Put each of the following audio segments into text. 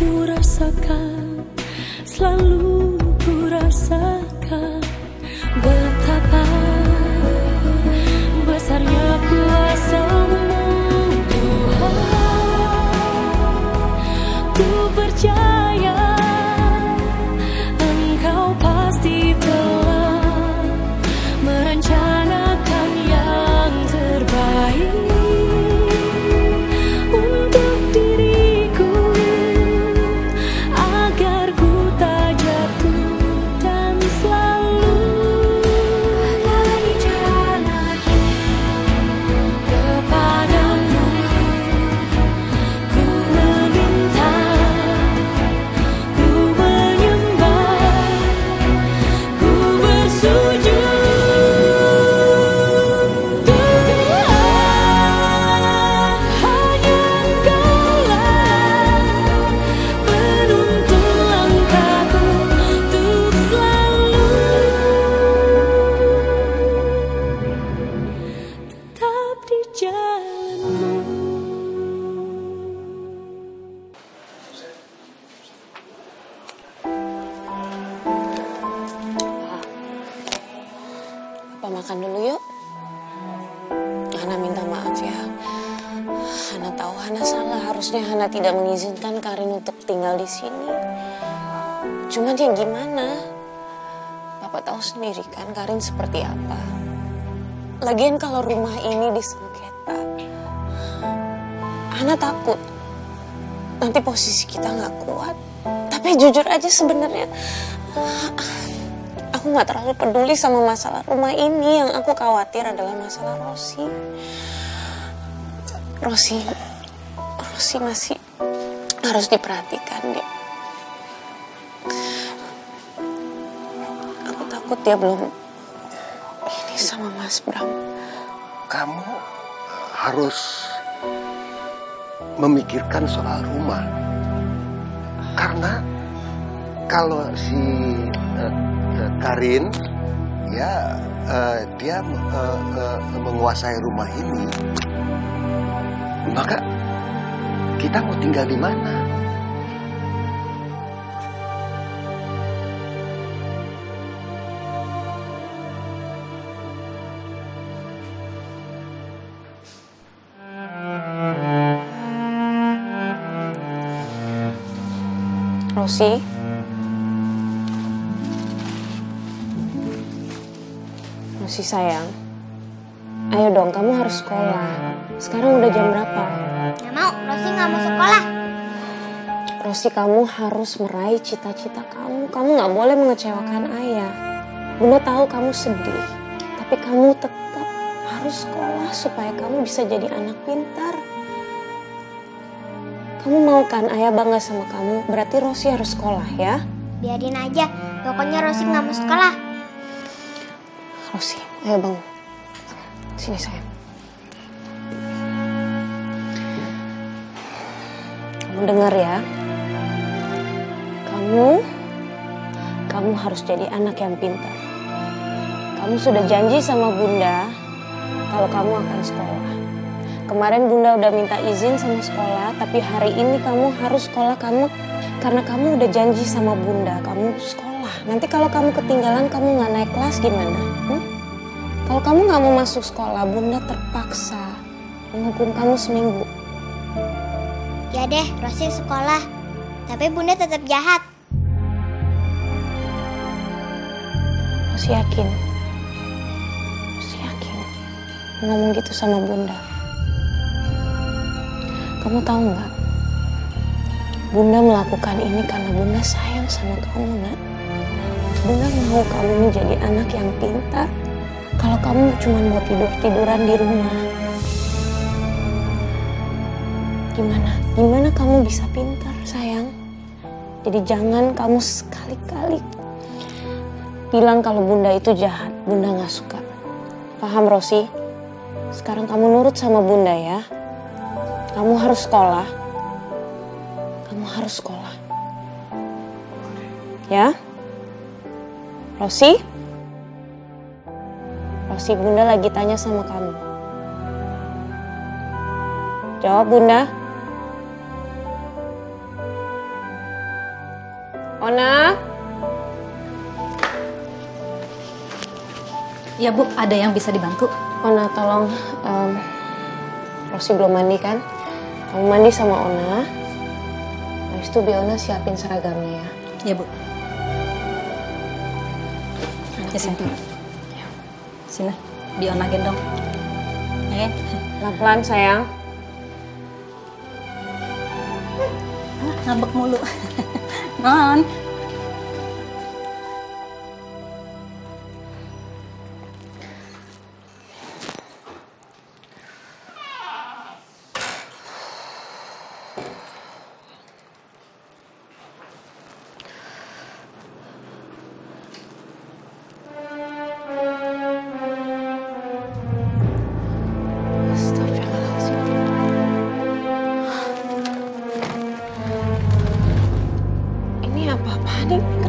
ku rasakan, selalu ku rasakan betapa besarnya kuasa-Mu Tuhan. Ku percaya Engkau pasti telah merencanakan yang terbaik untuk diriku, agar ku tak jatuh dan selalu ada di jalan kepadamu. Ku meminta, ku menyembah, ku bersujud. Apa makan dulu yuk? Hana minta maaf ya. Hana tahu Hana salah. Harusnya Hana tidak mengizinkan Karin untuk tinggal di sini. Cuman ya gimana? Bapak tahu sendiri kan Karin seperti apa. Lagian kalau rumah ini disengketa, Hana takut nanti posisi kita nggak kuat. Tapi jujur aja sebenarnya aku nggak terlalu peduli sama masalah rumah ini. Yang aku khawatir adalah masalah Rosi. Rosi masih harus diperhatikan deh. Aku takut dia belum ini sama Mas Bram. Kamu harus memikirkan soal rumah. Karena kalau si Karin ya dia menguasai rumah ini, maka kita mau tinggal di mana? Rosi sayang, ayo dong kamu harus sekolah. Sekarang udah jam berapa? Nggak mau, Rosi nggak mau sekolah. Rosi, kamu harus meraih cita-cita kamu. Kamu nggak boleh mengecewakan ayah. Bunda tahu kamu sedih, tapi kamu tetap harus sekolah supaya kamu bisa jadi anak pintar. Kamu mau kan ayah bangga sama kamu? Berarti Rosi harus sekolah ya? Biarin aja, pokoknya Rosi nggak mau sekolah. Rosi, ayo bangun. Sini sayang. Kamu dengar ya? Kamu harus jadi anak yang pintar. Kamu sudah janji sama Bunda kalau kamu akan sekolah. Kemarin Bunda udah minta izin sama sekolah, tapi hari ini kamu harus sekolah karena kamu udah janji sama Bunda, kamu sekolah. Nanti kalau kamu ketinggalan, kamu nggak naik kelas gimana? Kalau kamu nggak mau masuk sekolah, Bunda terpaksa menghukum kamu seminggu. Ya deh, Rosi sekolah. Tapi Bunda tetap jahat. Rosi yakin ngomong gitu sama Bunda. Kamu tahu nggak? Bunda melakukan ini karena Bunda sayang sama kamu, Nak. Bunda mau kamu menjadi anak yang pintar. Kalau kamu cuma mau tiduran di rumah, gimana kamu bisa pintar, sayang? Jadi jangan kamu sekali-kali bilang kalau Bunda itu jahat. Bunda nggak suka. Paham, Rosi? Sekarang kamu nurut sama Bunda ya. Kamu harus sekolah. Ya? Rosi, Bunda lagi tanya sama kamu. Jawab, Bunda. Ona? Ya Bu, ada yang bisa dibantu? Ona tolong, Rosi belum mandi kan? Kamu mandi sama Ona. Habis itu biar Ona siapin seragamnya ya. Ya Bu. Ya sayang. Sini, biar Ona gendong. Pelan-pelan sayang. Ngambek mulu. Non.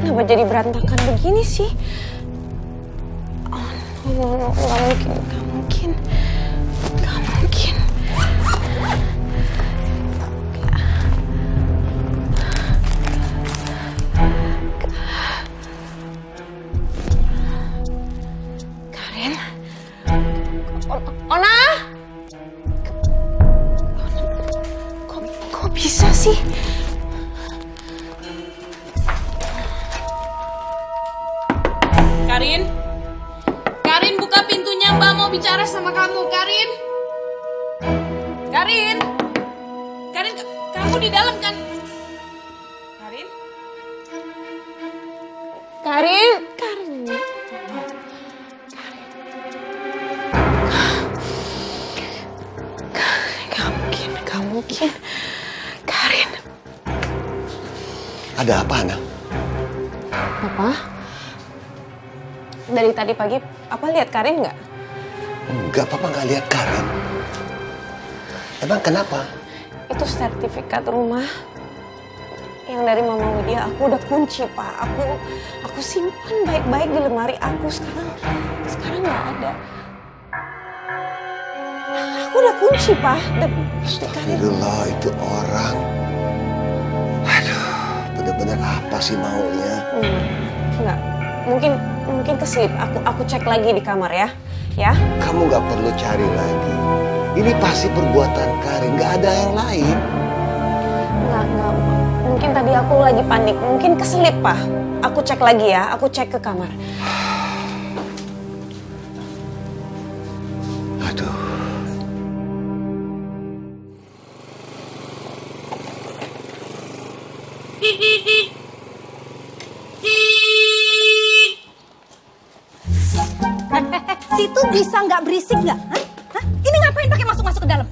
Kenapa jadi berantakan begini sih? Oh, nggak mungkin. Karin? Ona? Kok bisa sih? Karin buka pintunya, Mbak mau bicara sama kamu, Karin, kamu di dalam kan? Karin. Gak mungkin. Karin. Ada apa, Ana? Apa? Dari tadi pagi, Papa lihat Karin nggak? Enggak, Papa nggak lihat Karin. Emang kenapa? Itu sertifikat rumah yang dari Mama Widya. Aku udah kunci, Pak. Aku simpan baik-baik di lemari aku. Sekarang nggak ada. Aku udah kunci, Pak. Astagfirullah, itu orang. Aduh, bener-bener apa sih maunya? Enggak. Mungkin keselip. Aku cek lagi di kamar ya. Ya? Kamu nggak perlu cari lagi. Ini pasti perbuatan Karin, nggak ada yang lain. Enggak. Mungkin tadi aku lagi panik. Mungkin keselip, Pak. Aku cek lagi ya. Aku cek ke kamar. Aduh. Situ bisa nggak berisik nggak? Hah? Ini ngapain pakai masuk-masuk ke dalam?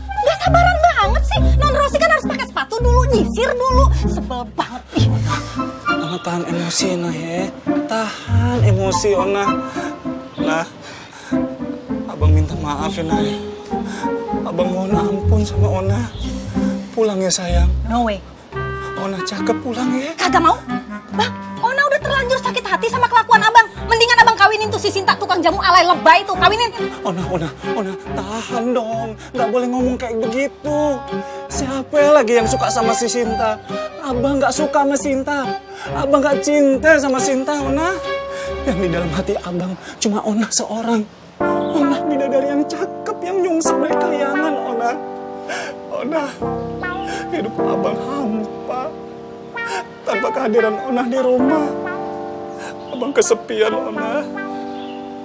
Nggak sabaran banget sih. Non Rosi kan harus pakai sepatu dulu, nyisir dulu. Sebel banget. Ona tahan emosi, Nah ya. Tahan emosi, Ona. Nah, Abang minta maaf ya, Nah. Abang mohon ampun sama Ona. Pulang ya, sayang. No way. Ona cakep, pulang ya. Kagak mau? Bang, Ona udah terlanjur sakit hati sama kelakuan abang. Mendingan abang kawinin tuh si Sinta tukang jamu alay lebay tuh. Kawinin. Ona, tahan dong. Nggak boleh ngomong kayak begitu. Siapa lagi yang suka sama si Sinta? Abang nggak suka sama Sinta. Abang nggak cinta sama Sinta, Ona. Yang di dalam hati abang cuma Ona seorang. Ona bidadari yang cakep, yang nyungsep dari kayangan, Ona. Ona, hidup abang hampa. Tanpa kehadiran Ona di rumah. Abang kesepian, Ona.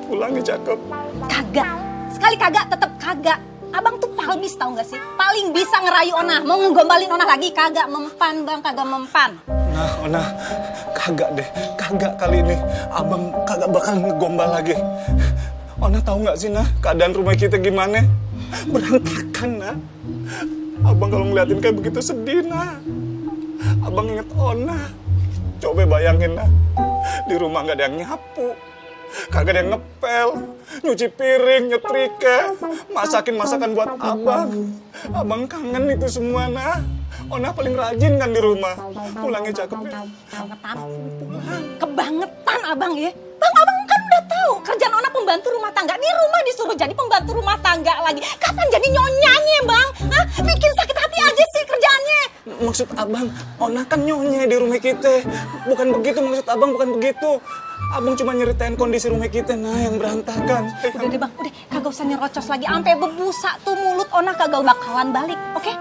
Pulang ya, cakep. Kagak. Sekali kagak, tetep kagak. Abang tuh palbis tau gak sih? Paling bisa ngerayu Ona. Mau ngegombalin Ona lagi kagak mempan, Bang. Kagak mempan. Nah, Ona, kagak deh. Kagak kali ini. Abang kagak bakal ngegombal lagi. Ona tahu nggak sih, Nah, keadaan rumah kita gimana? Berantakan, Nah. Abang kalau ngeliatin kayak begitu sedih, Nah. Abang inget Ona. Coba bayangin, Nah. Di rumah nggak ada yang nyapu. Kagak ada yang ngepel. Nyuci piring, nyetrika. Masakin masakan buat abang. Abang kangen itu semua, Nah. Ona paling rajin kan di rumah. Pulangnya cakep ya. Kebangetan. Kebangetan abang ya. Bang, abang kan udah tahu kerjaan Ona pembantu rumah tangga. Di rumah disuruh jadi pembantu rumah tangga lagi. Kapan jadi nyonyanya, Bang? Hah? Bikin sakit hati aja sih kerjaannya. Maksud abang, Ona kan nyonya di rumah kita. Bukan begitu maksud abang, bukan begitu. Abang cuma nyeritain kondisi rumah kita yang berantakan. Udah deh bang, udah kagak usah nyerocos lagi. Sampai berbusa tuh mulut Ona kagak bakalan balik, oke?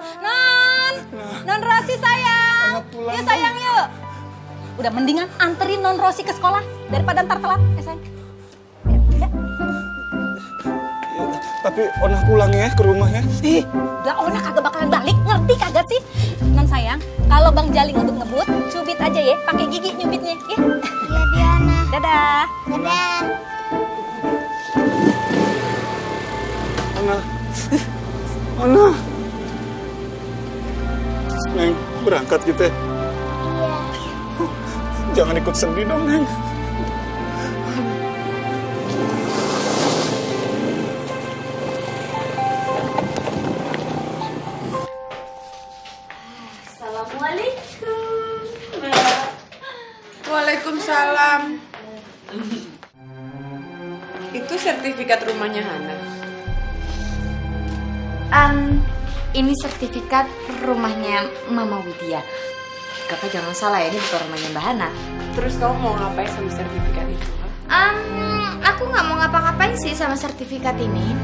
Non Rosi sayang. Ona pulang, Yuk sayang yuk. Udah mendingan anterin Non Rosi ke sekolah daripada ntar telat, sayang. Ya. Tapi Ona pulang ya ke rumahnya. Ih, udah Ona kagak bakalan balik, ngerti kagak sih? Non sayang, kalau Bang Jali ngebut-ngebut, cubit aja ya, pakai gigi nyubitnya, ya. Iya Diana. Dadah. Dadah. Ona. Neng, berangkat kita. Iya. Jangan ikut sedih dong, Neng. Assalamualaikum. Waalaikumsalam. Itu sertifikat rumahnya Hana. Ini sertifikat rumahnya Mama Widya. Kakak jangan salah ya, ini bukan rumahnya Mbak Hana. Terus kamu mau ngapain sama sertifikat itu? Aku nggak mau ngapa-ngapain sih sama sertifikat ini.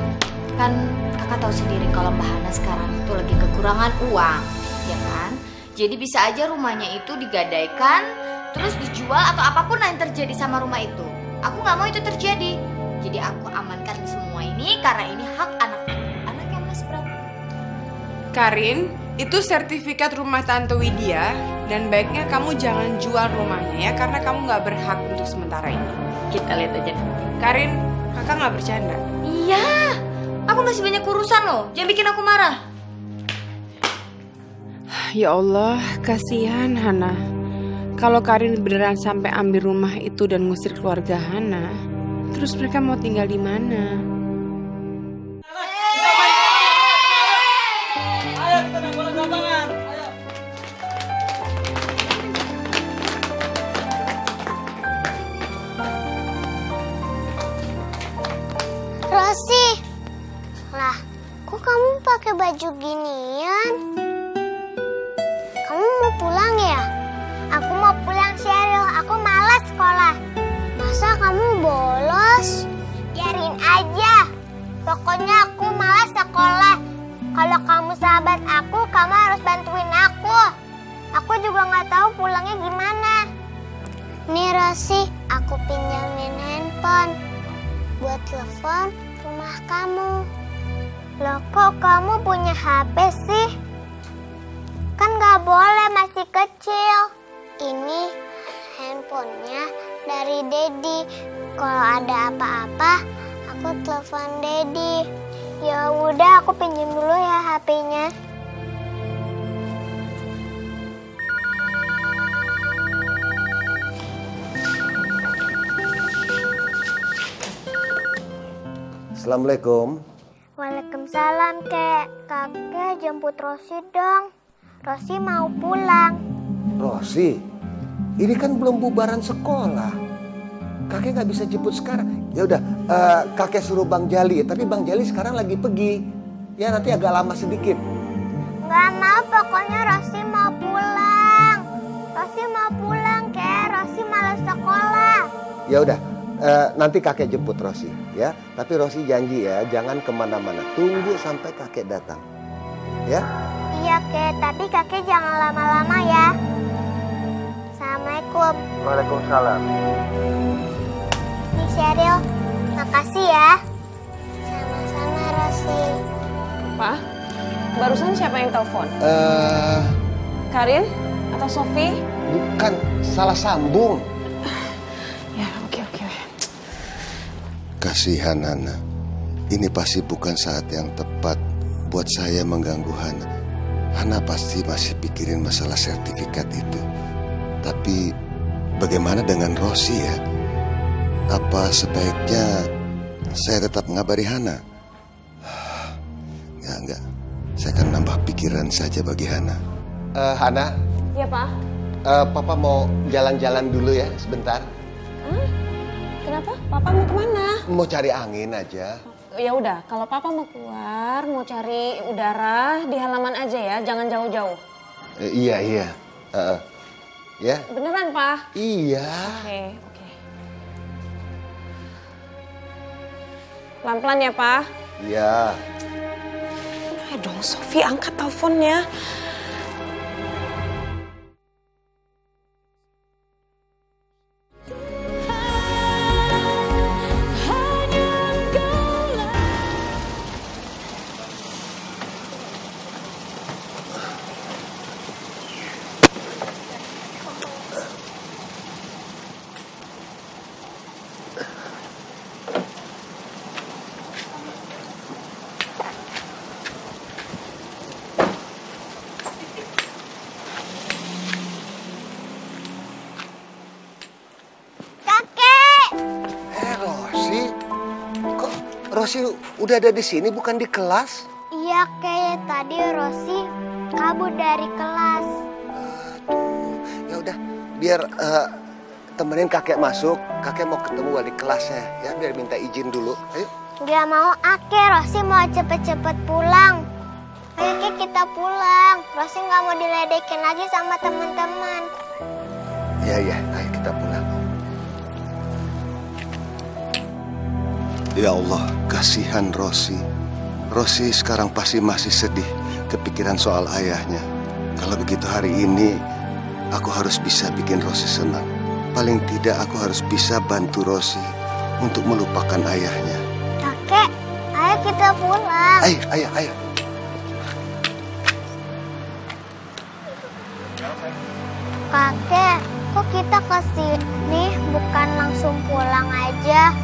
Kan kakak tahu sendiri kalau Mbak Hana sekarang itu lagi kekurangan uang, ya kan? Jadi bisa aja rumahnya itu digadaikan, terus dijual atau apapun yang terjadi sama rumah itu. Aku nggak mau itu terjadi. Jadi aku amankan semua ini karena ini hak anaknya Mas Bram. Karin, itu sertifikat rumah Tante Widya dan baiknya kamu jangan jual rumahnya ya karena kamu nggak berhak untuk sementara ini. Kita lihat aja nanti. Karin, kakak nggak bercanda. Iya, aku masih banyak urusan loh. Jangan bikin aku marah. Ya Allah, kasihan Hana. Kalau Karin beneran sampai ambil rumah itu dan ngusir keluarga Hana, terus mereka mau tinggal di mana? Ayo kita main bola di lapangan. Ayo. Rosi. Lah, kok kamu pakai baju ginian? Kamu mau pulang ya? Aku mau pulang, Sheryl. Aku malas sekolah. Masa kamu bolos? Biarin aja. Pokoknya aku malas sekolah. Kalau kamu sahabat aku, kamu harus bantuin aku. Aku juga nggak tahu pulangnya gimana. Nih Rosi, aku pinjamin handphone buat telepon rumah kamu. Loh, kok kamu punya HP sih? Kan nggak boleh, masih kecil. Ini handphonenya dari Dedi. Kalau ada apa-apa, aku telepon Dedi. Ya udah, aku pinjam dulu ya HP-nya. Assalamualaikum. Waalaikumsalam, Kek. Kakek jemput Rosi dong. Rosi mau pulang. Rosi, ini kan belum bubaran sekolah. Kakek nggak bisa jemput sekarang. Ya udah, kakek suruh Bang Jali. Tapi Bang Jali sekarang lagi pergi. Ya nanti agak lama sedikit. Nggak mau, pokoknya Rosi mau pulang. Rosi mau pulang, Kek. Rosi malas sekolah. Ya udah, nanti kakek jemput Rosi. Ya, tapi Rosi janji ya, jangan kemana-mana. Tunggu sampai kakek datang. Ya? Iya, Kek. Tapi kakek jangan lama-lama ya. Assalamualaikum. Waalaikumsalam. Nih, Sheryl. Makasih ya. Sama-sama, Rosi. Pak, barusan siapa yang telepon? Karin atau Sofi? Bukan, salah sambung. Ya, oke. Kasihan Hana. Ini pasti bukan saat yang tepat buat saya mengganggu Hana. Hana pasti masih pikirin masalah sertifikat itu. Tapi bagaimana dengan Rosi ya? Apa sebaiknya saya tetap ngabari Hana? Enggak. Saya akan nambah pikiran saja bagi Hana. Hana? Iya, Pak. Papa mau jalan-jalan dulu ya sebentar. Kenapa? Papa mau kemana? Mau cari angin aja. Ya udah, kalau Papa mau keluar, mau cari udara di halaman aja ya, jangan jauh-jauh. Iya. Ya. Beneran, Pak? Iya. Oke. Pelan-pelan ya, Pak? Iya. Ayo dong, Sofi, angkat teleponnya. Rosi udah ada di sini, bukan di kelas? Iya, kayak tadi Rosi kabur dari kelas. Ya udah, biar temenin kakek masuk. Kakek mau ketemu wali kelasnya, ya biar minta izin dulu. Ayo. Gak mau, Rosi mau cepet-cepet pulang. Ayo kita pulang. Rosi nggak mau diledekin lagi sama teman-teman. Iya, ayo kita pulang. Ya Allah, kasihan Rosi. Rosi sekarang pasti masih sedih, kepikiran soal ayahnya. Kalau begitu hari ini, aku harus bisa bikin Rosi senang. Paling tidak aku harus bisa bantu Rosi untuk melupakan ayahnya. Kakek, ayo kita pulang. Ayo. Kakek, kok kita kesini bukan langsung pulang aja?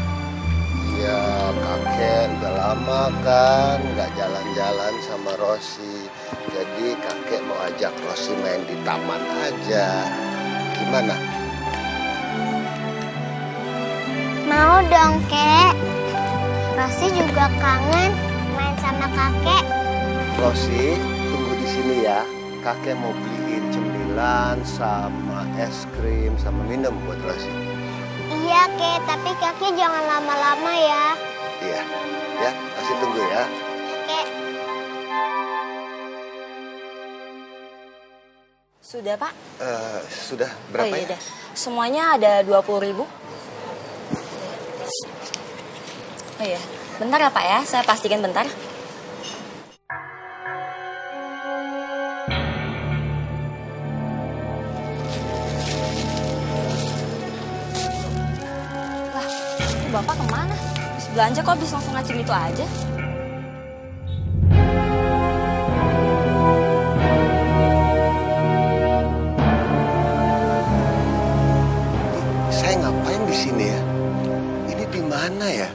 Ya, kakek udah lama kan nggak jalan-jalan sama Rosi. Jadi kakek mau ajak Rosi main di taman aja. Gimana? Mau dong, Kek. Rosi juga kangen main sama kakek. Rosi, tunggu di sini ya. Kakek mau beliin cemilan sama es krim sama minum buat Rosi. Iya, Kek, tapi kakek jangan lama-lama ya. Iya, ya, masih tunggu ya. Kek. Sudah, Pak? Sudah, berapa ya? Yaudah. Semuanya ada 20.000. Oh iya, bentar ya Pak ya, saya pastikan bentar. Bapak kemana? Habis belanja kok bisa langsung ngacin itu aja? Saya ngapain di sini ya? Ini di mana ya?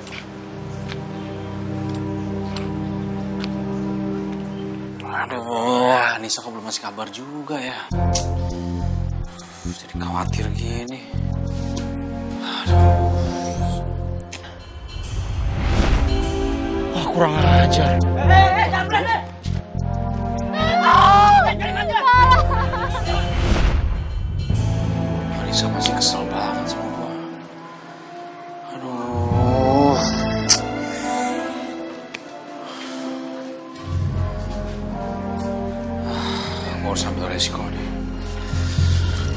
Aduh, Anissa kok belum ngasih kabar juga ya? Jadi khawatir gini. Aduh. Kurang ajar. Jangan berani. Anissa masih kesel banget sama gua. Aduh. Gua harus ambil resiko nih.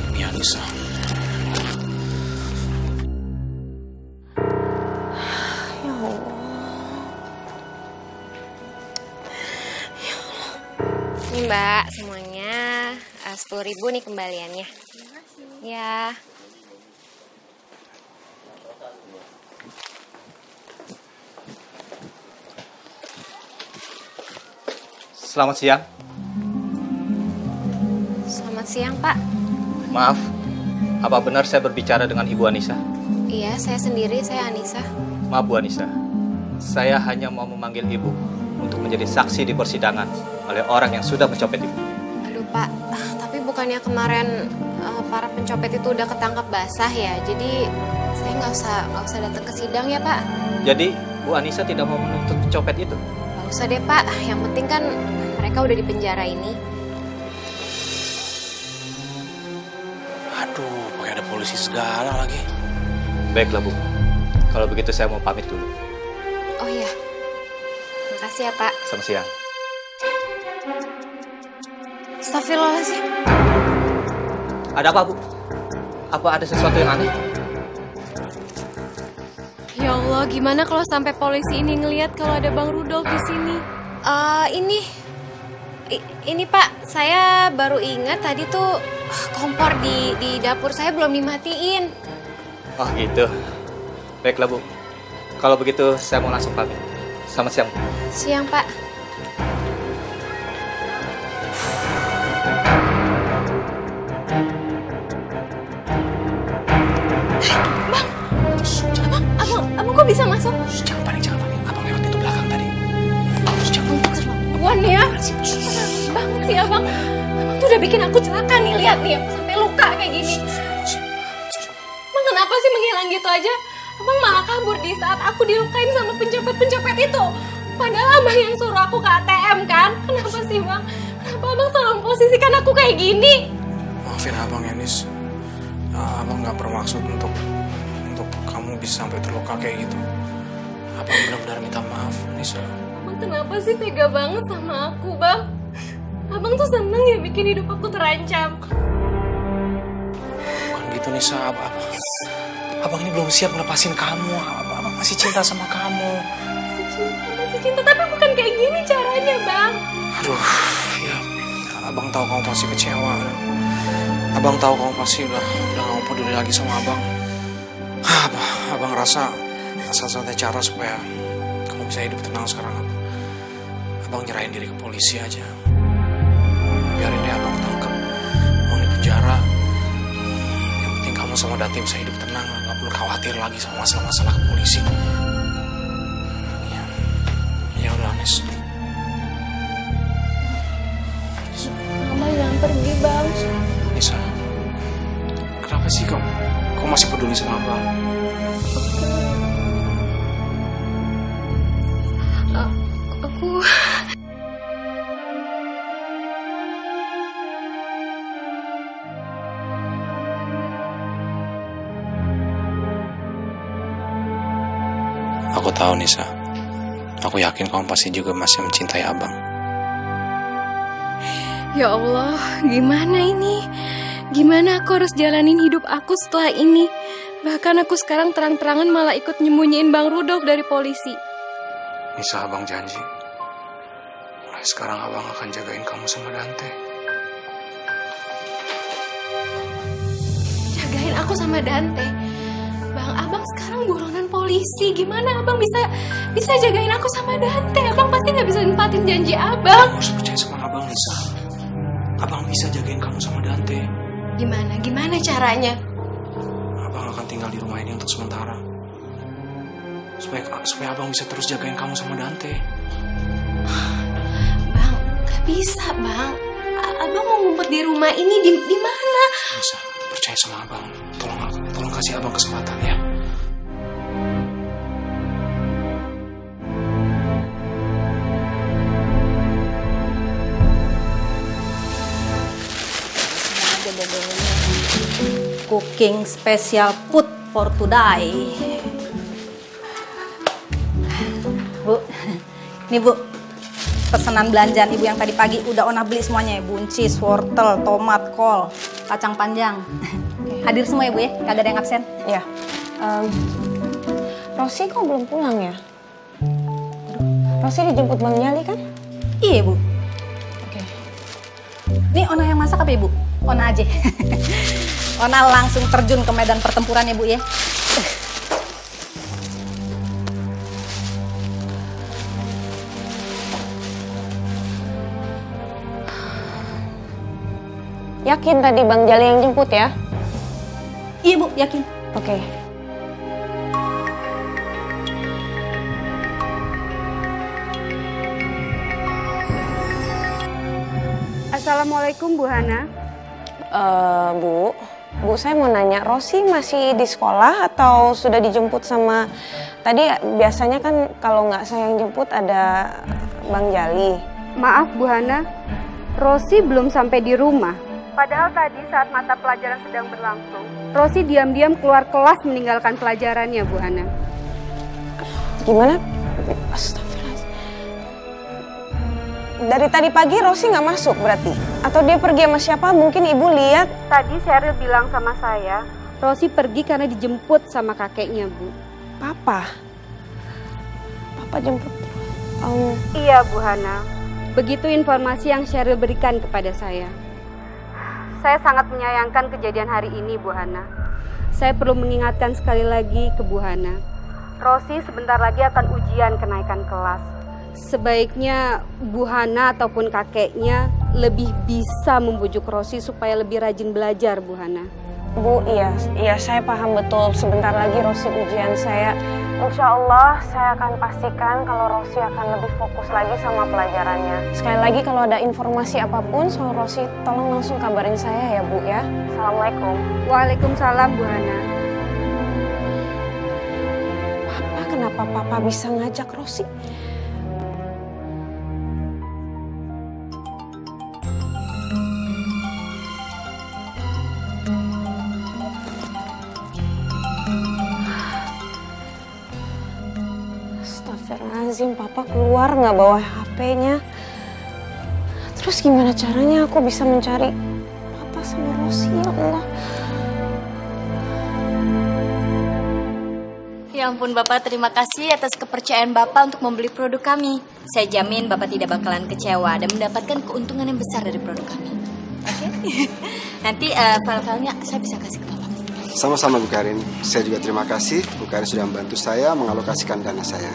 Demi Anissa. Ini Mbak, semuanya 10.000 nih kembaliannya. Ya. Selamat siang. Selamat siang, Pak. Maaf, apa benar saya berbicara dengan Ibu Anissa? Iya, saya sendiri, saya Anissa. Maaf Bu Anissa, saya hanya mau memanggil Ibu untuk menjadi saksi di persidangan oleh orang yang sudah mencopet Ibu. Aduh Pak, tapi bukannya kemarin para pencopet itu udah ketangkap basah ya, jadi saya nggak usah datang ke sidang ya Pak. Jadi Bu Anissa tidak mau menuntut pencopet itu? Nggak usah deh Pak, yang penting kan mereka udah di penjara ini. Aduh, pakai ada polisi segala lagi. Baiklah Bu, kalau begitu saya mau pamit dulu. Oh iya, makasih ya Pak. Selamat siang. Astagfirullahaladzim. Ada apa, Bu? Apa ada sesuatu yang aneh? Ya Allah, gimana kalau sampai polisi ini ngelihat kalau ada Bang Rudolf di sini? Ini Pak, saya baru ingat tadi tuh kompor di dapur saya belum dimatiin. Oh gitu. Baiklah, Bu. Kalau begitu saya mau langsung pamit. Selamat siang. Siang, Pak. Bang, abang kok bisa masuk? Jangan panik. Abang lewat pintu belakang tadi. Jangan Wan ya. Bang, sih abang tuh udah bikin aku celaka nih, lihat nih, aku sampai luka kayak gini. Bang, kenapa sih menghilang gitu aja? Abang malah kabur di saat aku dilukain sama pencopet-pencopet itu. Padahal abang yang suruh aku ke ATM kan? Kenapa sih bang? Kenapa abang selalu memposisikan aku kayak gini? Maafin abang ya, Nis. Abang gak bermaksud untuk kamu bisa sampai terluka kayak gitu. Abang benar-benar minta maaf, Nisa. Abang kenapa sih tega banget sama aku, bang? Abang tuh seneng ya bikin hidup aku terancam. Bukan gitu, Nisa. Abang ini belum siap ngelepasin kamu. Abang masih cinta sama kamu. Masih cinta, tapi bukan kayak gini caranya, bang. Aduh, ya. Abang tahu kamu pasti kecewa. Abang tahu kamu pasti udah gak mau peduli lagi sama abang. Abang rasa satu-satunya cara supaya kamu bisa hidup tenang sekarang, abang nyerahin diri ke polisi aja. Biarin deh abang tangkap, abang di penjara. Yang penting kamu sama Dante bisa hidup tenang, gak perlu khawatir lagi sama masalah-masalah ke polisi. Ya udah, Nis. Abang jangan pergi, bang. Nisa, kenapa sih kau masih peduli sama abang? Aku tahu, Nisa. Aku yakin kamu pasti juga masih mencintai abang. Ya Allah, gimana ini? Gimana aku harus jalanin hidup aku setelah ini? Bahkan aku sekarang terang-terangan malah ikut nyembunyiin Bang Rudolf dari polisi. Nisa, abang janji. Mulai sekarang abang akan jagain kamu sama Dante. Jagain aku sama Dante? Bang, abang sekarang buronan polisi. Gimana abang bisa jagain aku sama Dante? Abang pasti gak bisa nempatin janji abang. Kamu harus percaya sama abang, Nisa. Abang bisa jagain kamu sama Dante. Gimana caranya? Abang akan tinggal di rumah ini untuk sementara. Supaya abang bisa terus jagain kamu sama Dante. Bang, gak bisa, bang. Abang mau ngumpet di rumah ini di mana? Nisa, percaya sama abang. Tolong kasih abang kesempatan ya. Cooking special food for today. Bu, ini Bu, pesanan belanjaan Ibu yang tadi pagi udah Ona beli semuanya ya. Buncis, wortel, tomat, kol, kacang panjang. Hadir semua ya Bu ya, kagak ada yang absen. Ya. Rosi kok belum pulang ya? Rosi dijemput Bang Jali kan? Iya Bu. Oke. Ini Ona yang masak apa Ibu? Ona aja. Ona langsung terjun ke medan pertempuran ya Bu ya. Yakin tadi Bang Jali yang jemput ya? Iya Bu, yakin. Oke. Assalamualaikum Bu Hana. Bu, saya mau nanya, Rosi masih di sekolah atau sudah dijemput sama... Tadi biasanya kan kalau nggak saya yang jemput ada Bang Jali. Maaf Bu Hana, Rosi belum sampai di rumah. Padahal tadi saat mata pelajaran sedang berlangsung, Rosi diam-diam keluar kelas meninggalkan pelajarannya Bu Hana. Gimana? Astagfirullah. Dari tadi pagi Rosi nggak masuk berarti? Atau dia pergi sama siapa? Mungkin ibu lihat. Tadi Sheryl bilang sama saya, Rosi pergi karena dijemput sama kakeknya, Bu. Papa jemput. Iya, Bu Hana. Begitu informasi yang Sheryl berikan kepada saya. Saya sangat menyayangkan kejadian hari ini, Bu Hana. Saya perlu mengingatkan sekali lagi ke Bu Hana. Rosi sebentar lagi akan ujian kenaikan kelas. Sebaiknya Bu Hana ataupun kakeknya lebih bisa membujuk Rosi supaya lebih rajin belajar, Bu Hana. Bu, iya saya paham betul. Sebentar lagi Rosi ujian saya. Insya Allah saya akan pastikan kalau Rosi akan lebih fokus lagi sama pelajarannya. Sekali lagi kalau ada informasi apapun soal Rosi, tolong langsung kabarin saya ya Bu ya. Assalamualaikum. Waalaikumsalam, Bu Hana. Kenapa Papa bisa ngajak Rosi? Astagfirullahaladzim, Papa keluar nggak bawa HP-nya. Terus gimana caranya aku bisa mencari Papa sama Rosi, ya Allah? Ya ampun Bapak, terima kasih atas kepercayaan Bapak untuk membeli produk kami. Saya jamin Bapak tidak bakalan kecewa dan mendapatkan keuntungan yang besar dari produk kami. Oke? Nanti file-filenya saya bisa kasih ke Bapak. Sama-sama Bu Karin. Saya juga terima kasih Bu Karin sudah membantu saya mengalokasikan dana saya.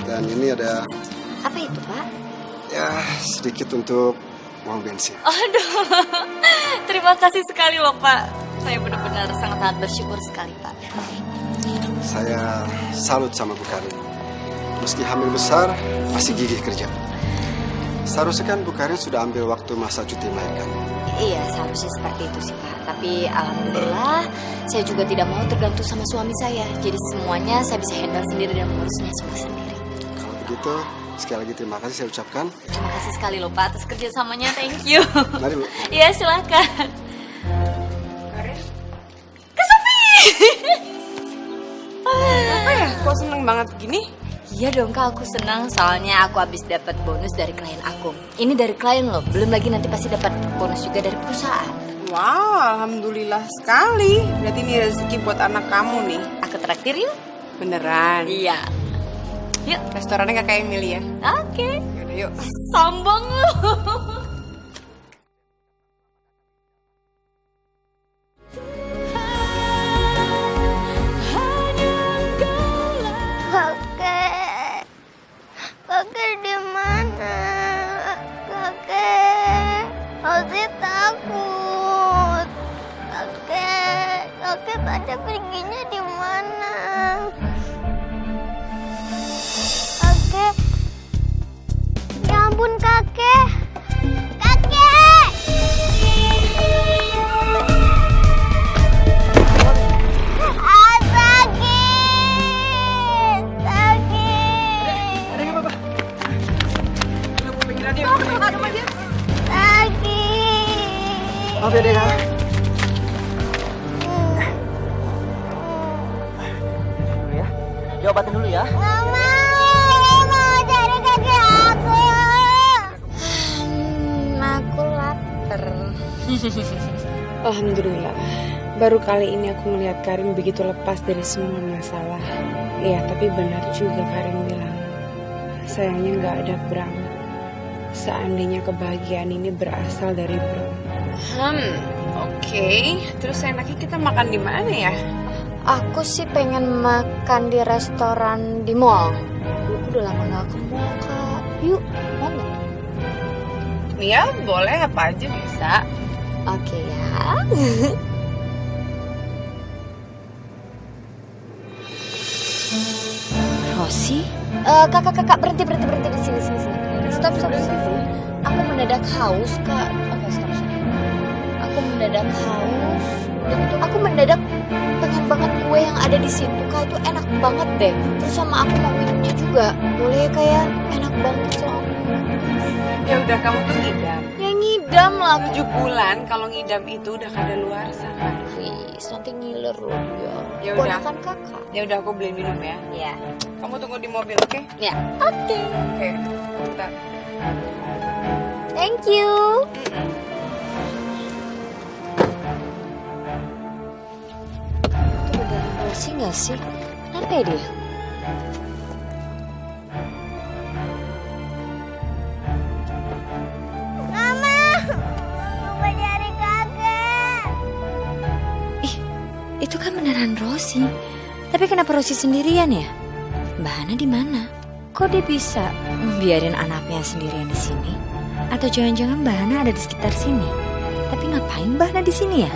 Dan ini ada... Apa itu Pak? Ya, sedikit untuk uang bensin. Aduh, terima kasih sekali loh Pak. Saya benar-benar sangat bersyukur sekali Pak. Saya salut sama Bu Karin. Meski hamil besar, masih gigih kerja. Seharusnya kan Bu Karin sudah ambil waktu masa cuti melahirkan. Iya, seharusnya seperti itu sih Pak. Tapi alhamdulillah, saya juga tidak mau tergantung sama suami saya. Jadi semuanya saya bisa handle sendiri dan mengurusnya semua sendiri. Kalau begitu, sekali lagi terima kasih saya ucapkan. Terima kasih sekali loh Pak atas kerjasamanya. Thank you. Mari Bu. Iya, silakan. Apa ya? Kok seneng banget gini? Iya dong Kak, aku senang soalnya aku habis dapat bonus dari klien aku. Ini dari klien loh, belum lagi nanti pasti dapat bonus juga dari perusahaan. Wow, alhamdulillah sekali. Berarti ini rezeki buat anak kamu nih. Aku traktir yuk. Beneran? Iya. Yuk. Restorannya kakak Emily ya? Oke. Yaudah yuk. Sombong lu. Kakek di mana? Kakek, Rosi takut. Kakek tadi perginya di mana? Kakek, ya ampun kakek. Kakek. Maaf ya Dea. Dulu ya. Diobatin dulu ya. Nggak mau cari kakek aku. Aku lapar. Alhamdulillah. Baru kali ini aku melihat Karin begitu lepas dari semua masalah. Iya, tapi benar juga Karin bilang. Sayangnya nggak ada Bram. Seandainya kebahagiaan ini berasal dari Bram. Oke. Terus enaknya kita makan di mana ya? Aku sih pengen makan di restoran di mall. Aku udah lama gak ke mall Kak. Yuk, mau gak? Ya boleh, apa aja bisa. Oke ya. Rosi? Kakak, berhenti di sini. Stop. Aku mendadak haus, Kak. Oke, stop. Aku mendadak haus. Dan itu aku mendadak pengen banget kue yang ada di situ, Kak. Itu enak banget deh. Terus sama aku mau minumnya juga. Boleh ya, kayak enak banget soalnya. Ya udah, kamu tuh ngidam. Ya ngidam lah. 7 bulan kalau ngidam itu udah kadaluarsa kan. Please, nanti ngiler loh ya. Ya udah. Ponakan kakak. Ya udah, aku beliin minum ya. Ya. Kamu tunggu di mobil, oke? Ya. Oke. Oke. Bentar. sebentar. Thank you. Itu beneran Rosi nggak sih? Kenapa ya dia? Mama, mau cari kakek. Itu kan beneran Rosi. Tapi kenapa Rosi sendirian ya? Mbak Hana di mana? Kok dia bisa membiarin anaknya sendirian di sini? Atau jangan-jangan Mbak Hana ada di sekitar sini? Tapi ngapain Mbak Hana di sini ya?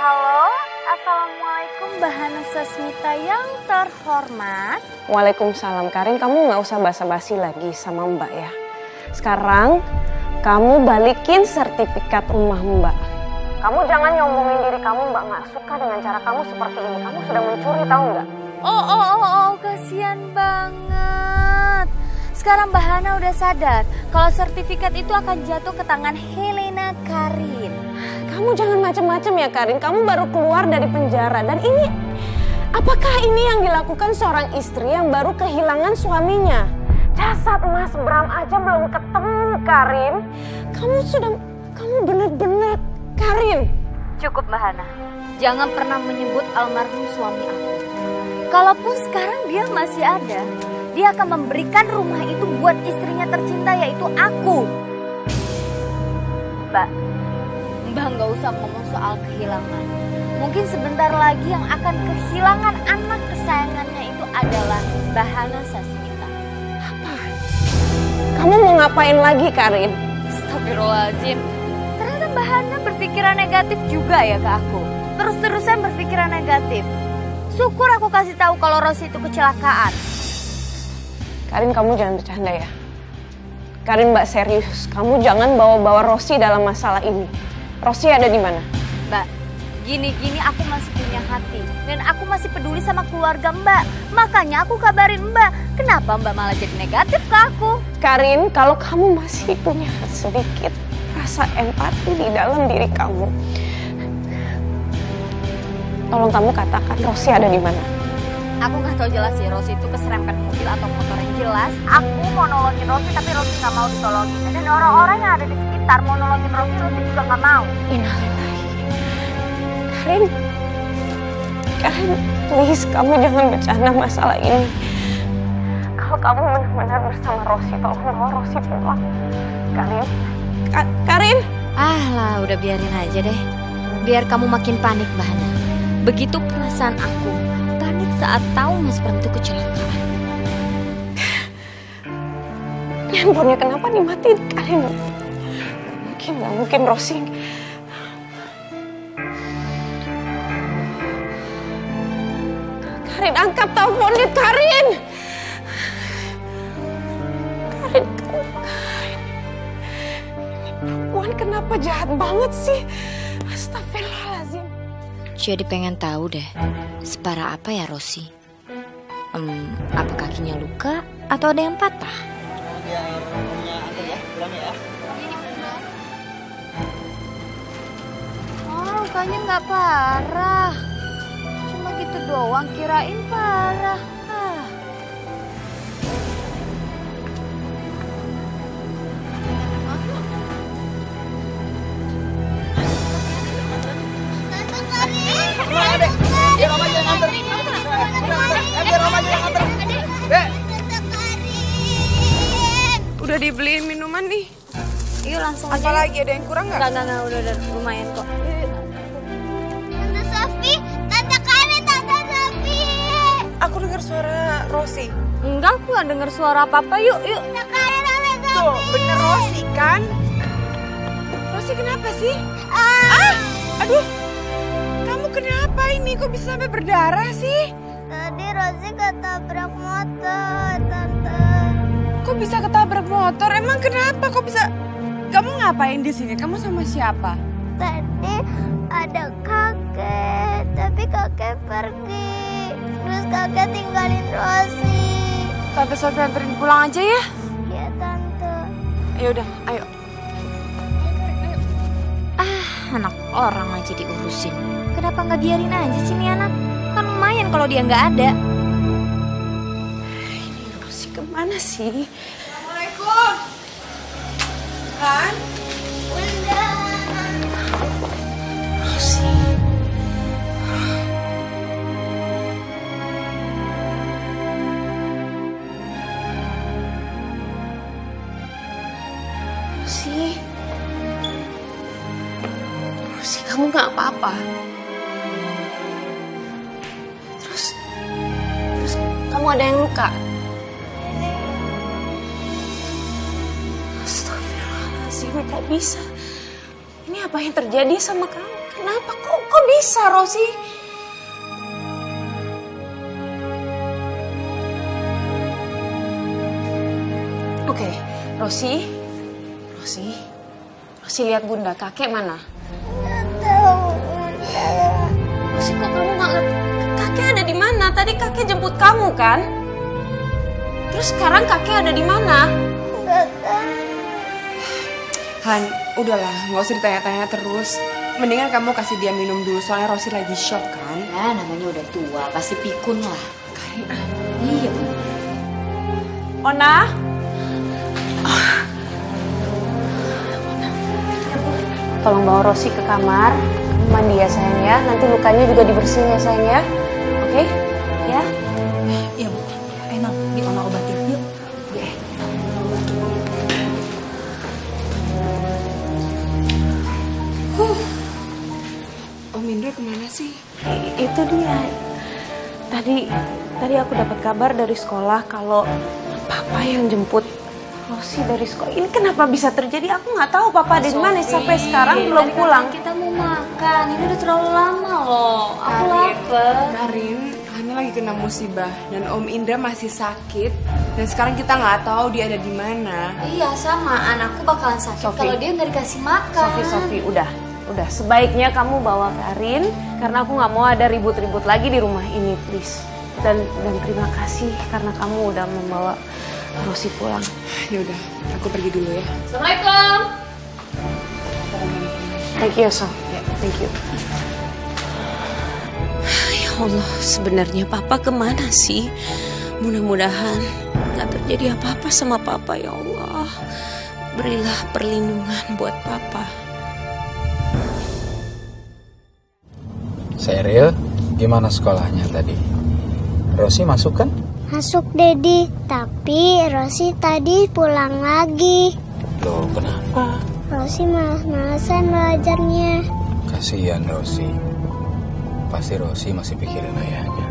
Halo, Assalamualaikum Mbak Hana Sasmita yang terhormat. Waalaikumsalam Karin, kamu nggak usah basa-basi lagi sama Mbak ya. Sekarang kamu balikin sertifikat rumah Mbak. Kamu jangan nyombongin diri kamu, Mbak nggak suka dengan cara kamu seperti ini. Kamu sudah mencuri, tahu nggak? Oh, kasihan banget. Sekarang Mbak Hana udah sadar kalau sertifikat itu akan jatuh ke tangan Helena Karin. Kamu jangan macam-macam ya Karin, kamu baru keluar dari penjara dan ini, apakah ini yang dilakukan seorang istri yang baru kehilangan suaminya? Jasad Mas Bram aja belum ketemu Karin. Kamu bener-bener Karin. Cukup Mbak Hana, jangan pernah menyebut almarhum suami aku. Kalaupun sekarang dia masih ada, dia akan memberikan rumah itu buat istrinya tercinta yaitu aku. Mbak nggak usah ngomong soal kehilangan. Mungkin sebentar lagi yang akan kehilangan anak kesayangannya itu adalah Mbak Hana Sasmita. Apa? Kamu mau ngapain lagi Karin? Astagfirullahaladzim. Ternyata Mbak Hana berpikiran negatif juga ya ke aku. Terus-terusan berpikiran negatif. Syukur aku kasih tahu kalau Rosi itu kecelakaan. Karin, kamu jangan bercanda ya. Karin, Mbak serius. Kamu jangan bawa-bawa Rosi dalam masalah ini. Rosi ada di mana? Mbak, gini-gini aku masih punya hati. Dan aku masih peduli sama keluarga Mbak. Makanya aku kabarin Mbak. Kenapa Mbak malah jadi negatif ke aku? Karin, kalau kamu masih punya sedikit rasa empati di dalam diri kamu, tolong kamu katakan Rosi ada di mana? Aku nggak tahu jelas sih Rosi itu keserempet mobil atau motor yang jelas. Aku mau nolongin Rosi tapi Rosi nggak mau ditolongin. Dan orang-orang yang ada di sekitar mau nolongin Rosi, Rosi juga nggak mau. Innalillahi. Karin, please kamu jangan bercanda masalah ini. Kalau kamu benar-benar bersama Rosi, tolong bawa Rosi pulang. Karin. Lah, udah biarin aja deh. Biar kamu makin panik, Mbak Hana. Begitu perasaan aku. Panik saat tahu Mas Bram itu kecelakaan. Handphonenya kenapa dimatiin? Karin, nggak mungkin Rosi. Karin, angkat teleponnya Karin. Karin. Perempuan kenapa jahat banget sih? Astagfirullahaladzim. Jadi pengen tahu deh, separah apa ya Rosi? Apa kakinya luka atau ada yang patah? Lukanya nggak parah. Cuma gitu doang, kirain parah. Udah dibeliin minuman nih. Yuk langsung aja. Apalagi ada yang kurang nggak? Enggak, udah lumayan kok. Tante Sofi, Tante Karin, Tante Sofi. Aku dengar suara Rosi. Enggak, aku nggak dengar suara apa-apa. Yuk. Tante Karin, Tante Sofi. Tuh, bener Rosi kan? Rosi kenapa sih? Aduh, kamu kenapa ini? Kok bisa sampai berdarah sih? Tadi Rosi ketabrak motor, Tante. Kok bisa ketabrak motor? Emang kenapa? Kok bisa? Kamu ngapain di sini? Kamu sama siapa? Tadi ada kakek, tapi kakek pergi. Terus kakek tinggalin Rosi. Tante Sofi anterin pulang aja ya? Iya, Tante. Ya udah, ayo. anak orang aja diurusin. Kenapa nggak biarin aja sih nih anak? Kan lumayan kalau dia nggak ada. Ini Rosi kemana sih? Assalamualaikum. Han? Bunda. Rosi. Rosi, kamu gak apa-apa? Terus kamu ada yang luka? Astagfirullahaladzim, kok bisa? Ini apa yang terjadi sama kamu? Kenapa? Kok bisa, Rosi? Oke, Rosi, lihat Bunda. Kakek mana? Nggak tahu, Bunda. Rosi, kok kamu nggak ngerti? Kakek ada di mana? Tadi kakek jemput kamu kan? Terus sekarang kakek ada di mana? Nggak tahu. Han, udahlah, nggak usah ditanya-tanya terus. Mendingan kamu kasih dia minum dulu, soalnya Rosi lagi shock kan? Ya, namanya udah tua, pasti pikun lah. Karina. Iya. Ona? Tolong bawa Rosi ke kamar, mandi ya sayang ya. Nanti lukanya juga dibersihin ya sayang ya. Oke? Ya? Iya Bu. Enak, di Ona obatin. Yuk. Oke. Om Indra kemana sih? Itu dia. Tadi aku dapat kabar dari sekolah kalau Papa yang jemput Rosi dari sekolah. Ini kenapa bisa terjadi? Aku nggak tahu Papa ada di mana sampai sekarang belum pulang. Kita mau makan, ini udah terlalu lama loh. Aku lapar. Karin, Hana lagi kena musibah dan Om Indra masih sakit dan sekarang kita nggak tahu dia ada di mana. Iya sama, anakku bakalan sakit kalau dia nggak dikasih makan. Sofi, udah. Sebaiknya kamu bawa Karin karena aku nggak mau ada ribut-ribut lagi di rumah ini, please. Dan terima kasih karena kamu udah membawa Rosi pulang. Ya udah, aku pergi dulu ya. Assalamualaikum. Thank you, Sof. Thank you. Ya Allah, sebenarnya Papa kemana sih? Mudah-mudahan nggak terjadi apa-apa sama Papa, ya Allah. Berilah perlindungan buat Papa. Sheryl, gimana sekolahnya tadi? Rosi masuk kan? Masuk, Dedi. Tapi Rosi tadi pulang lagi. Loh, kenapa? Rosi malas-malasan belajarnya. Kasihan Rosi. Pasti Rosi masih pikirin ayahnya.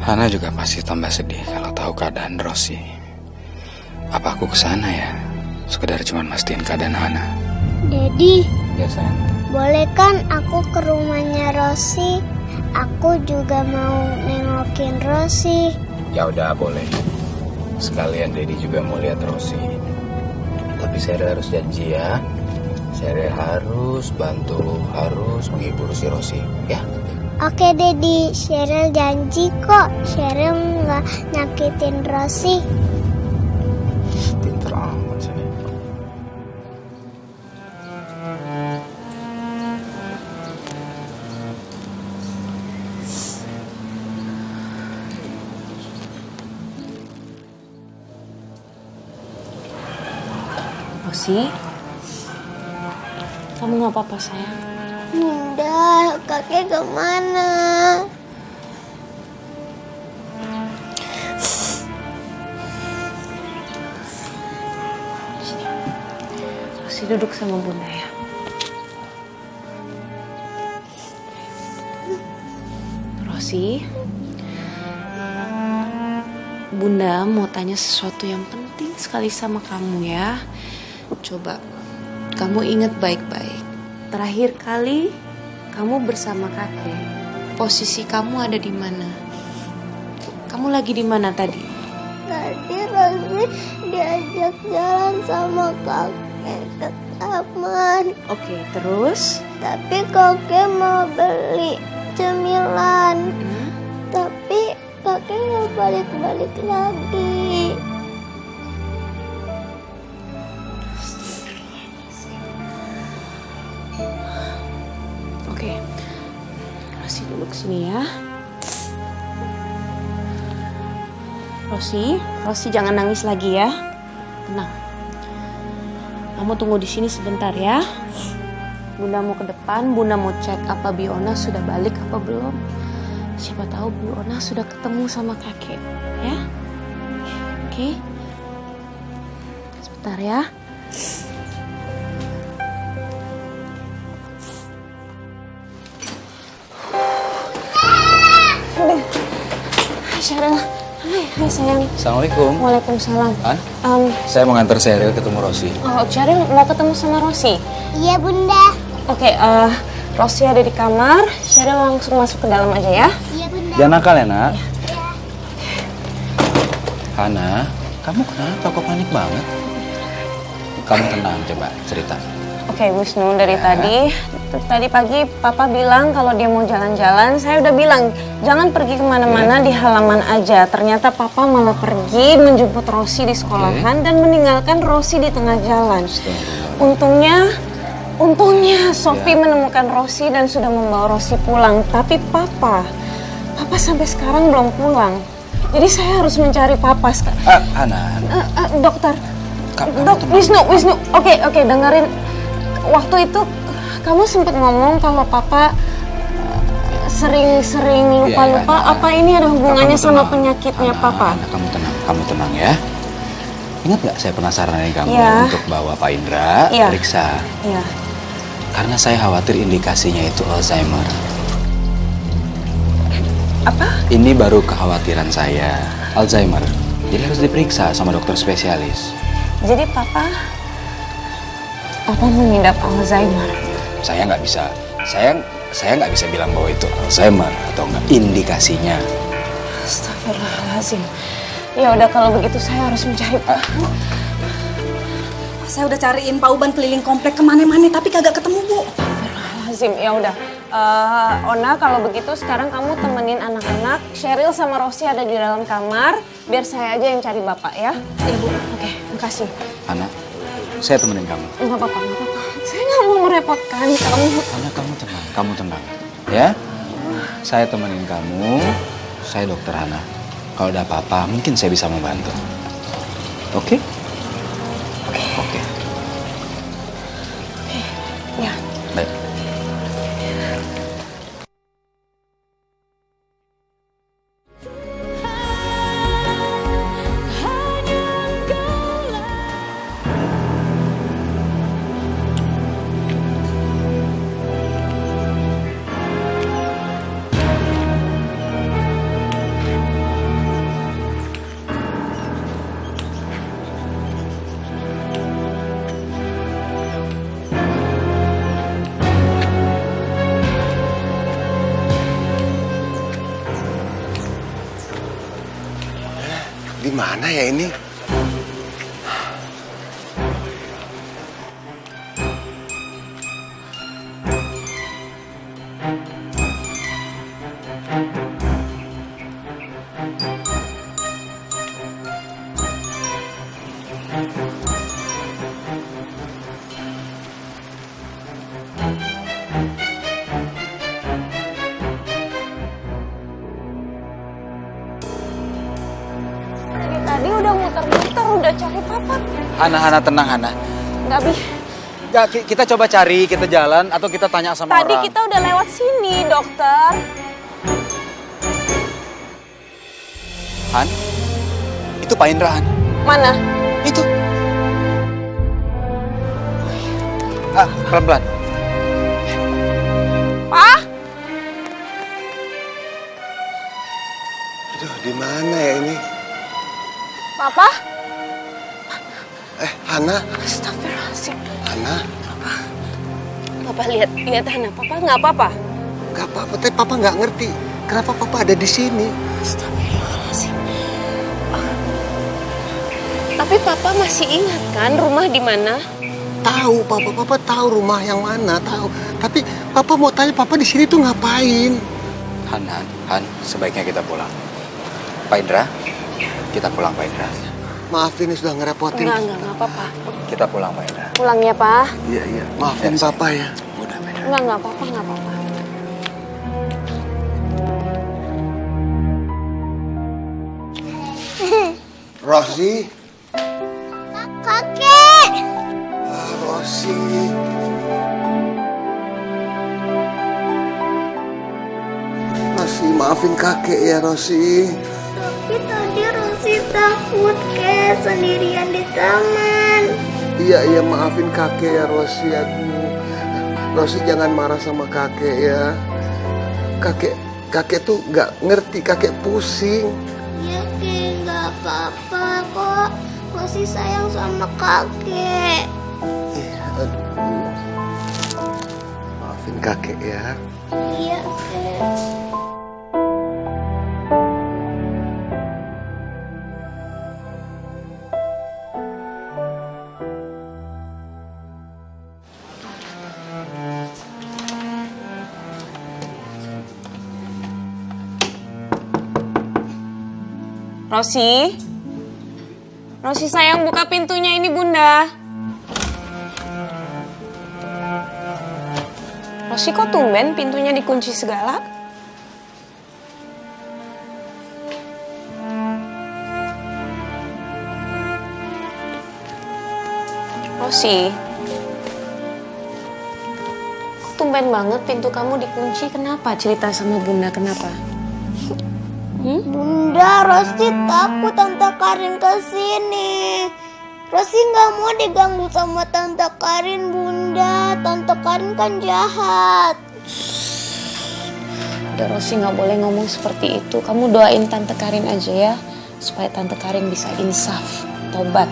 Hana juga pasti tambah sedih kalau tahu keadaan Rosi. Apa aku kesana ya? Sekedar cuma mastiin keadaan Hana. Dedi. Ya sayang. Boleh kan aku ke rumahnya Rosi? Aku juga mau nengokin Rosi. Ya udah boleh. Sekalian Dedi juga mau lihat Rosi. Tapi Sheryl harus janji ya. Sheryl harus bantu, harus menghibur si Rosi, ya. Oke Dedi, Sheryl janji kok. Sheryl nggak nyakitin Rosi. Pinter amat sih. Rosi, kamu nggak apa-apa sayang? Bunda, kakek kemana? Rosi duduk sama Bunda ya. Rosi, Bunda mau tanya sesuatu yang penting sekali sama kamu ya. Coba kamu ingat baik-baik. Terakhir kali kamu bersama kakek, posisi kamu ada di mana? Kamu lagi di mana tadi? Tadi Rosi diajak jalan sama kakek ke taman. Oke, terus? Tapi kakek mau beli cemilan. Tapi kakek nggak balik-balik lagi. Oke. Rosi duduk sini ya. Rosi jangan nangis lagi ya. Tenang. Kamu tunggu di sini sebentar ya. Bunda mau ke depan, Bunda mau cek apa Biona sudah balik apa belum. Siapa tahu Biona sudah ketemu sama kakek, ya? Oke. Sebentar ya. Udah. Hai Sheryl. Hai sayang. Assalamualaikum. Waalaikumsalam. Saya mau nganter Sheryl ketemu Rosi. Oh, Sheryl mau ketemu sama Rosi? Iya Bunda. Oke, Rosi ada di kamar. Sheryl langsung masuk ke dalam aja ya. Iya Bunda. Jangan nakal ya, Nak. Hana, kamu kenapa kok panik banget? Kamu tenang, coba cerita. Oke, Wisnu, dari tadi pagi Papa bilang kalau dia mau jalan-jalan. Saya udah bilang jangan pergi kemana-mana, di halaman aja. Ternyata Papa malah pergi menjemput Rosi di sekolahan dan meninggalkan Rosi di tengah jalan. Untungnya Sophie menemukan Rosi dan sudah membawa Rosi pulang. Tapi Papa sampai sekarang belum pulang. Jadi saya harus mencari Papa sekarang. Hana. Dokter. Wisnu. Oke, dengerin. Waktu itu kamu sempat ngomong kalau Papa sering lupa-lupa. Apa ini ada hubungannya sama penyakitnya Papa? Kamu tenang ya. Ingat nggak saya pernah saranin kamu untuk bawa Pak Indra periksa? Iya. Karena saya khawatir indikasinya itu Alzheimer. Apa? Ini baru kekhawatiran saya, Alzheimer. Jadi harus diperiksa sama dokter spesialis. Jadi Papa mengidap Alzheimer. Saya nggak bisa bilang bahwa itu Alzheimer atau enggak indikasinya. Astagfirullahaladzim. Ya udah kalau begitu saya harus mencari Saya udah cariin Pak Uban keliling komplek kemana-mana tapi kagak ketemu Bu. Astagfirullahaladzim. Ya udah. Ona kalau begitu sekarang kamu temenin anak-anak. Sheryl sama Rosi ada di dalam kamar. Biar saya aja yang cari Bapak ya. Iya Bu. Oke, makasih. Anak, saya temenin kamu. Nggak apa-apa. Saya nggak mau merepotkan kamu. Anak, kamu tenang. Ya, saya temenin kamu. Saya dokter Hana. Kalau ada apa-apa, mungkin saya bisa membantu. Oke? Oke. Ya. Baik. Di mana ya ini? Tadi udah muter-muter, udah cari Papa. Hana, tenang Hana. Nggak bisa. Nggak, kita coba cari, kita jalan, atau kita tanya sama orang. Tadi kita udah lewat sini, dokter. Han, itu Pak Indra, Han. Mana? Itu. Pelan-pelan. Pak? Aduh, di mana ya ini? Papa? Hana? Astagfirullahaladzim. Hana? Papa lihat Hana. Papa nggak apa-apa? Nggak apa-apa, tapi Papa nggak ngerti. Kenapa Papa ada di sini? Astagfirullahaladzim. Tapi Papa masih ingat kan rumah di mana? Tahu, Papa tahu rumah yang mana, tahu. Tapi Papa mau tanya, Papa di sini tuh ngapain? Han, sebaiknya kita pulang. Pak Indra, kita pulang Pak Indra. Maaf ini sudah ngerepotin. Enggak apa-apa. Kita pulang Pak Indra. Pulang ya, Pak. Iya. Maafin Papa ya. Udah, Pak Indra. Enggak apa-apa. Rosi. Kakek. Rosi. Rosi, maafin kakek ya Rosi. Tapi tadi Rosi takut Kek sendirian di taman. Iya, maafin kakek ya Rosi. Rosi jangan marah sama kakek ya. Kakek tuh nggak ngerti, kakek pusing. Iya Kek, nggak apa-apa kok. Rosi sayang sama kakek. Aduh. Maafin kakek ya. Iya Kek. Rosi sayang, buka pintunya, ini Bunda. Rosi kok tumben pintunya dikunci segala? Rosi, kok tumben banget pintu kamu dikunci, kenapa? Cerita sama Bunda, kenapa? Bunda, Rosi takut Tante Karin kesini. Rosi nggak mau diganggu sama Tante Karin, Bunda. Tante Karin kan jahat. Udah, Rosi nggak boleh ngomong seperti itu. Kamu doain Tante Karin aja ya, supaya Tante Karin bisa insaf, tobat.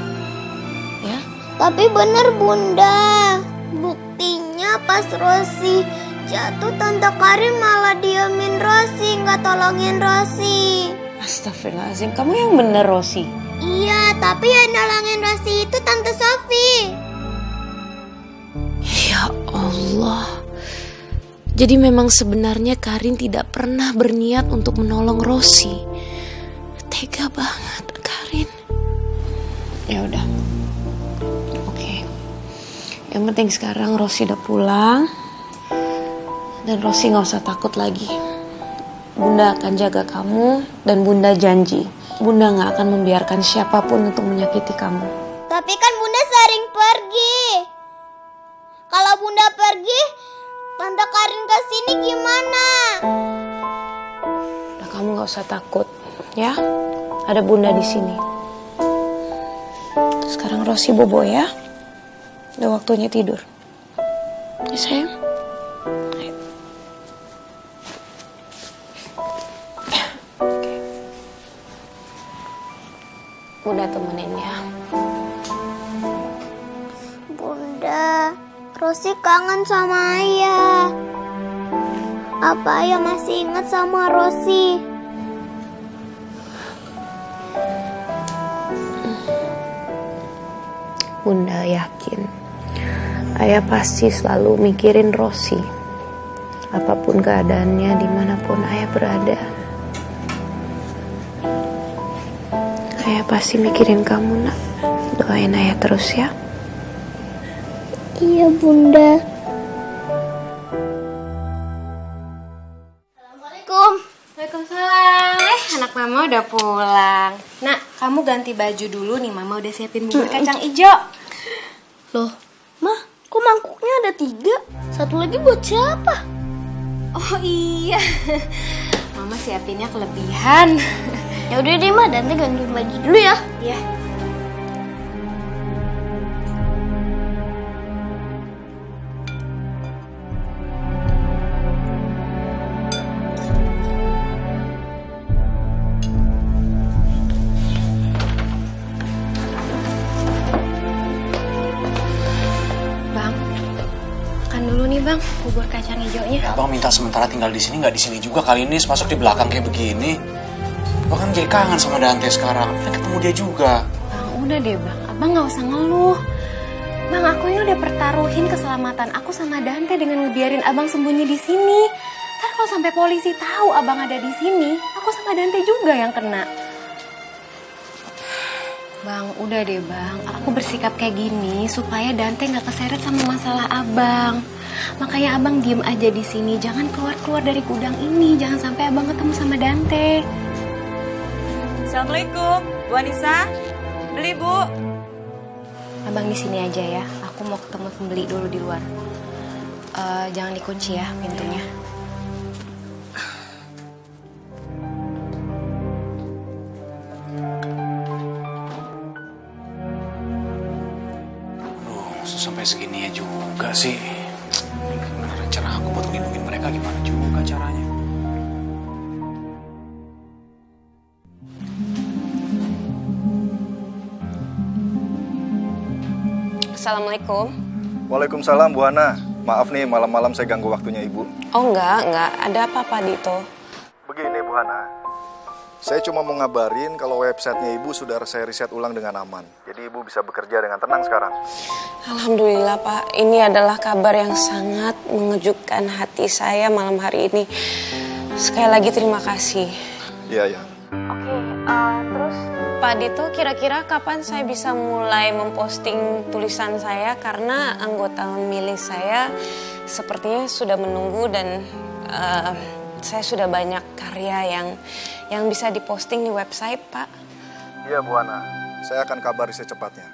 Ya? Tapi bener Bunda, buktinya pas Rosi jatuh Tante Karin malah diemin Rosi, nggak tolongin Rosi. Astagfirullahaladzim, kamu yang bener Rosi. Iya, tapi yang nolongin Rosi itu Tante Sofi. Ya Allah. Jadi memang sebenarnya Karin tidak pernah berniat untuk menolong Rosi. Tega banget Karin. Ya udah. Oke. Yang penting sekarang Rosi udah pulang. Dan Rosi gak usah takut lagi. Bunda akan jaga kamu dan Bunda janji Bunda gak akan membiarkan siapapun untuk menyakiti kamu. Tapi kan Bunda sering pergi. Kalau Bunda pergi, Tante Karin kesini gimana? Udah, kamu gak usah takut ya. Ada Bunda di sini. Sekarang Rosi bobo ya. Udah waktunya tidur. Ya sayang. Bunda temenin ya. Bunda, Rosi kangen sama Ayah. Apa Ayah masih ingat sama Rosi? Bunda yakin Ayah pasti selalu mikirin Rosi. Apapun keadaannya, dimanapun Ayah berada, Ayah pasti mikirin kamu, nak. Doain Ayah terus ya. Iya Bunda. Assalamualaikum. Waalaikumsalam. Anak Mama udah pulang. Nak, kamu ganti baju dulu nih, Mama udah siapin bubur kacang hijau. Loh, Ma, kok mangkuknya ada 3? Satu lagi buat siapa? Oh iya, Mama siapinnya kelebihan. Ya udah deh Ma, Dante ganti baju dulu ya. Iya. Bang, makan dulu nih Bang, bubur kacang hijaunya. Ya Bang minta sementara tinggal di sini, nggak di sini juga kali ini. Masuk di belakang kayak begini. Bang kan jadi kangen sama Dante sekarang. Kita ketemu dia juga. Bang, udah deh Bang. Abang nggak usah ngeluh. Bang, aku ini udah pertaruhin keselamatan aku sama Dante dengan ngebiarin Abang sembunyi di sini. Ntar kalau sampai polisi tahu Abang ada di sini, aku sama Dante juga yang kena. Bang, udah deh Bang. Aku bersikap kayak gini supaya Dante nggak keseret sama masalah Abang. Makanya Abang diem aja di sini. Jangan keluar-keluar dari gudang ini. Jangan sampai Abang ketemu sama Dante. Assalamualaikum, Bu Anissa. Beli, Bu. Abang di sini aja ya. Aku mau ketemu pembeli dulu di luar. Jangan dikunci ya pintunya. Sampai segininya juga sih. Gimana rencana aku buat ngelindungin mereka, gimana juga caranya? Assalamualaikum. Waalaikumsalam Bu Hana. Maaf nih malam-malam saya ganggu waktunya Ibu. Oh enggak. Ada apa Pak Dito? Begini Bu Hana. Saya cuma mau ngabarin kalau websitenya Ibu sudah saya riset ulang dengan aman. Jadi Ibu bisa bekerja dengan tenang sekarang. Alhamdulillah Pak. Ini adalah kabar yang sangat mengejutkan hati saya malam hari ini. Sekali lagi terima kasih. Iya. Oke, terus Pak Dito kira-kira kapan saya bisa mulai memposting tulisan saya? Karena anggota milik saya sepertinya sudah menunggu dan saya sudah banyak karya yang bisa diposting di website, Pak. Iya, Bu Hana. Saya akan kabari secepatnya.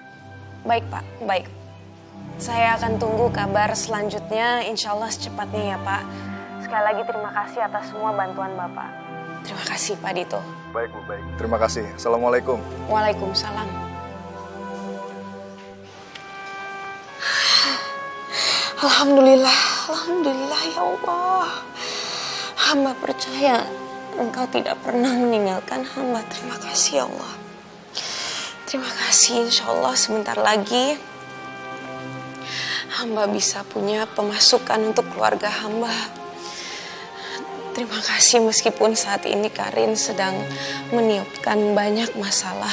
Baik, Pak. Baik. Saya akan tunggu kabar selanjutnya, insya Allah secepatnya ya, Pak. Sekali lagi terima kasih atas semua bantuan Bapak. Terima kasih, Pak Dito. Baik, Bu. Baik. Terima kasih. Assalamualaikum. Waalaikumsalam. Alhamdulillah ya Allah. Hamba percaya Engkau tidak pernah meninggalkan hamba. Terima kasih ya Allah. Terima kasih, insya Allah sebentar lagi hamba bisa punya pemasukan untuk keluarga hamba. Terima kasih meskipun saat ini Karin sedang meniupkan banyak masalah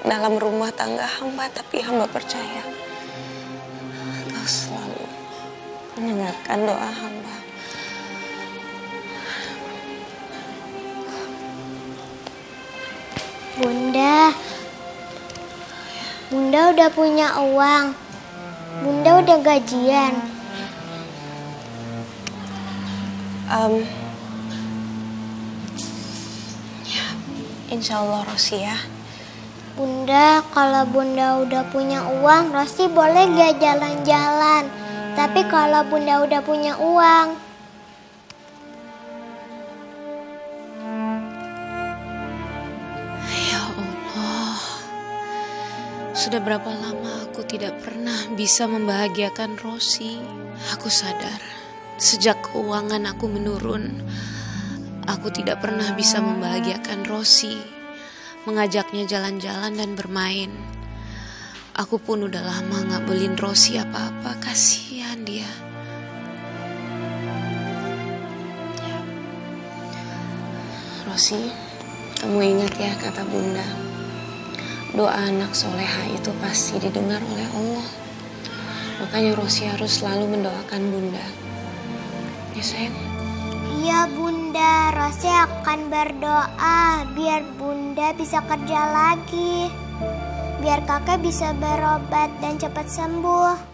dalam rumah tangga hamba, tapi hamba percaya Engkau selalu mendengarkan doa hamba. Bunda udah punya uang. Bunda udah gajian. Ya, insya Allah Rosi ya. Bunda, kalau Bunda udah punya uang, Rosi boleh gak jalan-jalan? Tapi kalau Bunda udah punya uang, sudah berapa lama aku tidak pernah bisa membahagiakan Rosi. Aku sadar, sejak keuangan aku menurun, aku tidak pernah bisa membahagiakan Rosi, mengajaknya jalan-jalan dan bermain. Aku pun udah lama gak beliin Rosi apa-apa, kasihan dia. Rosi, kamu ingat ya kata Bunda, doa anak soleha itu pasti didengar oleh Allah. Makanya Rosi harus selalu mendoakan Bunda. Ya sayang? Iya Bunda, Rosi akan berdoa biar Bunda bisa kerja lagi. Biar kakek bisa berobat dan cepat sembuh.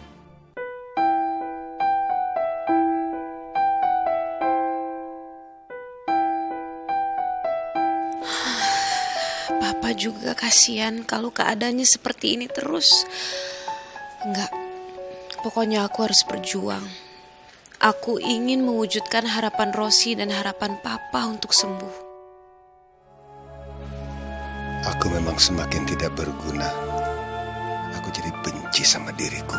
Papa juga kasihan kalau keadaannya seperti ini terus. Enggak, pokoknya aku harus berjuang. Aku ingin mewujudkan harapan Rosi dan harapan Papa untuk sembuh. Aku memang semakin tidak berguna. Aku jadi benci sama diriku.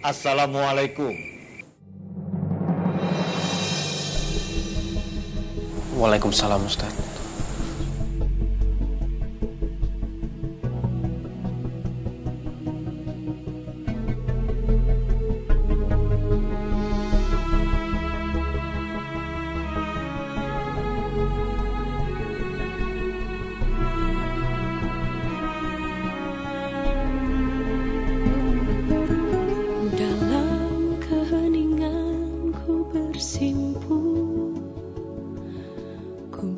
Assalamualaikum. Waalaikumsalam Ustaz. Ku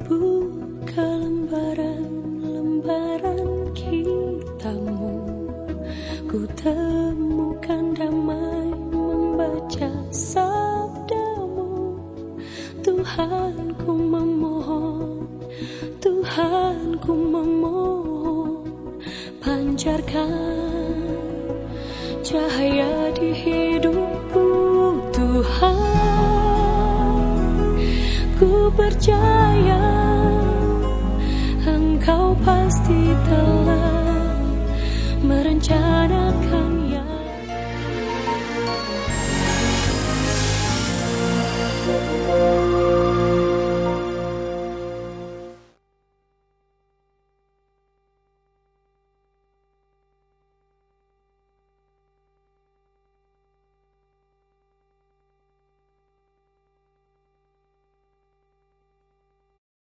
Tuhan ku memohon, pancarkan cahaya di hidupku Tuhan. Ku percaya Engkau pasti telah